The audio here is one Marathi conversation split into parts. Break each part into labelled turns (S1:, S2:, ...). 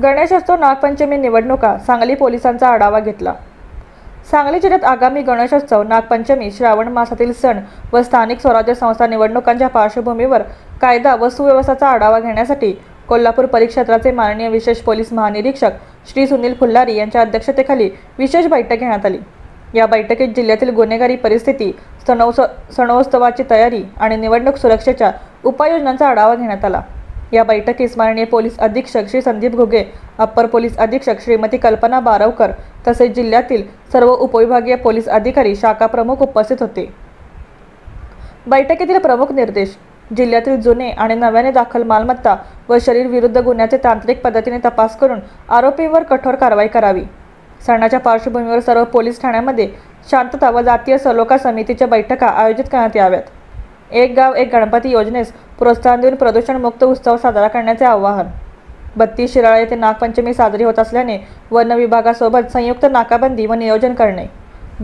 S1: गणेशोत्सव नागपंचमी निवडणुका सांगली पोलिसांचा आढावा घेतला। सांगली जिल्ह्यात आगामी गणेशोत्सव, नागपंचमी, श्रावण मासातील सण व स्थानिक स्वराज्य संस्था निवडणुकांच्या पार्श्वभूमीवर कायदा व सुव्यवस्थेचा आढावा घेण्यासाठी कोल्हापूर परिक्षेत्राचे माननीय विशेष पोलीस महानिरीक्षक श्री सुनील फुल्लारी यांच्या अध्यक्षतेखाली विशेष बैठक घेण्यात आली। या बैठकीत जिल्ह्यातील गुन्हेगारी परिस्थिती, सणोत्सवाची तयारी आणि निवडणूक सुरक्षेच्या उपाययोजनांचा आढावा घेण्यात आला। या बैठकीस माननीय पोलीस अधीक्षक श्री संदीप घुगे, अप्पर पोलीस अधीक्षक श्रीमती कल्पना बारवकर तसेच जिल्ह्यातील सर्व उपविभागीय पोलीस अधिकारी, शाखा प्रमुख उपस्थित होते। बैठकीतील प्रमुख निर्देश: जिल्ह्यातील जुने आणि नव्याने दाखल मालमत्ता व शरीर विरुद्ध गुन्ह्याचे तांत्रिक पद्धतीने तपास करून आरोपींवर कठोर कारवाई करावी। सणाच्या पार्श्वभूमीवर सर्व पोलीस ठाण्यांमध्ये शांतता व जातीय सलोखा समितीच्या बैठका आयोजित करण्यात याव्यात। एक गाव एक गणपती योजनेस प्रोत्साहन देऊन प्रदूषणमुक्त उत्सव साजरा करण्याचे आवाहन। 32 शिराळा येथे नागपंचमी साजरी होत असल्याने वन विभागासोबत संयुक्त नाकाबंदी व नियोजन करणे,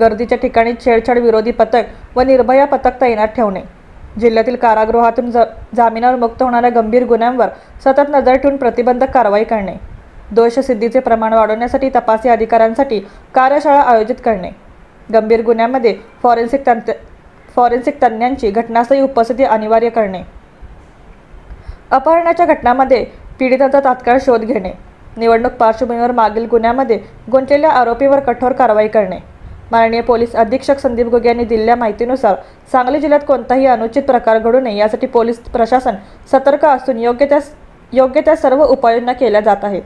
S1: गर्दीच्या ठिकाणी छेडछाड विरोधी पथक व निर्भया पथक तैनात ठेवणे, जिल्ह्यातील कारागृहातून जामिनावर मुक्त होणाऱ्या गंभीर गुन्ह्यांवर सतत नजर ठेवून प्रतिबंधक कारवाई करणे, दोषसिद्धीचे प्रमाण वाढवण्यासाठी तपासी अधिकाऱ्यांसाठी कार्यशाळा आयोजित करणे, गंभीर गुन्ह्यांमध्ये फॉरेन्सिक तज्ज्ञांची घटनास्थळी उपस्थिती अनिवार्य करणे, अपहरणाच्या घटनांमध्ये पीडितांचा तात्काळ शोध घेणे, निवडणूक पार्श्वभूमीवर मागील गुन्ह्यामध्ये गुंतलेल्या आरोपींवर कठोर कारवाई करणे। माननीय पोलीस अधीक्षक संदीप घुगे यांनी दिलेल्या माहितीनुसार सांगली जिल्ह्यात कोणताही अनुचित प्रकार घडू नये यासाठी पोलीस प्रशासन सतर्क असून योग्य त्या सर्व उपाययोजना केल्या जात आहेत।